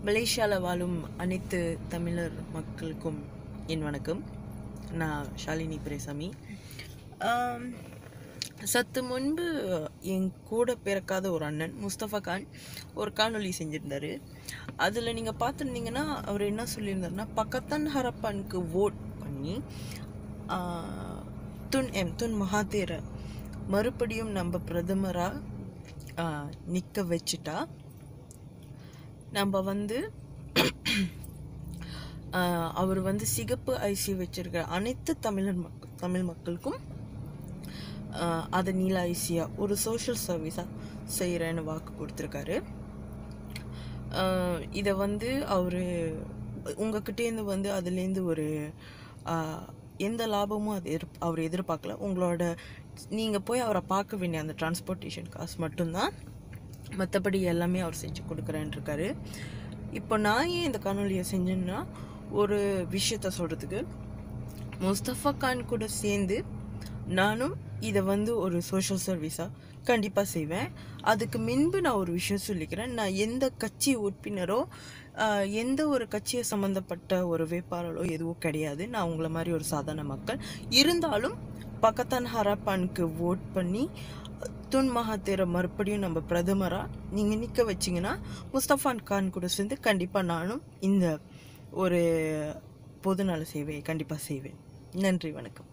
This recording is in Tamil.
மலேசியாவில் வாழும் அனைத்து தமிழர் மக்களுக்கும் என் வணக்கம். நான் ஷாலினி பிரேசாமி. சற்று முன்பு என் கூட பிறக்காத ஒரு அண்ணன் முஸ்தஃபா கான் ஒரு காணொளி செஞ்சுருந்தார். அதில் நீங்கள் பார்த்துருந்தீங்கன்னா அவர் என்ன சொல்லியிருந்தாருன்னா, பக்கத்தான் ஹரப்பானுக்கு ஓட் பண்ணி துன் மகாதீரை மறுபடியும் நம்ம பிரதமராக நிற்க வச்சுட்டா நம்ம அவர் சிகப்பு ஐசி வச்சிருக்கிற அனைத்து தமிழ் மக்களுக்கும் அதை நீல ஐசியாக ஒரு சோஷியல் சர்வீஸாக செய்கிறேன்னு வாக்கு கொடுத்துருக்காரு. இதை அவர் உங்ககிட்டேருந்து அதுலேருந்து ஒரு எந்த லாபமும் அவர் எதிர்பார்க்கல. உங்களோட நீங்கள் போய் அவரை பார்க்க வேண்டிய அந்த டிரான்ஸ்போர்ட்டேஷன் காசு மட்டும்தான், மற்றபடி எல்லாமே அவர் செஞ்சு கொடுக்குறேன்னு இருக்காரு. இப்போ நான் ஏன் இந்த காணொலியை செஞ்சேன்னா, ஒரு விஷயத்த சொல்கிறதுக்கு, முஸ்தஃபா கான் கூட சேர்ந்து நானும் இதை ஒரு சோஷியல் சர்வீஸாக கண்டிப்பாக செய்வேன். அதுக்கு முன்பு நான் ஒரு விஷயம் சொல்லிக்கிறேன். நான் எந்த கட்சி உறுப்பினரோ எந்த ஒரு கட்சியை சம்மந்தப்பட்ட ஒரு வேட்பாளரோ எதுவும் கிடையாது. நான் உங்களை மாதிரி ஒரு சாதாரண மக்கள். இருந்தாலும் பக்கத்தான் ஹரப்பானுக்கு ஓட் பண்ணி துன் மகாதீரை மறுபடியும் நம்ம பிரதமராக நீங்கள் நிற்க வச்சிங்கன்னா, முஸ்தஃபா கான் கூட சேர்ந்து கண்டிப்பாக நானும் இந்த ஒரு பொதுநல சேவையை கண்டிப்பாக செய்வேன். நன்றி, வணக்கம்.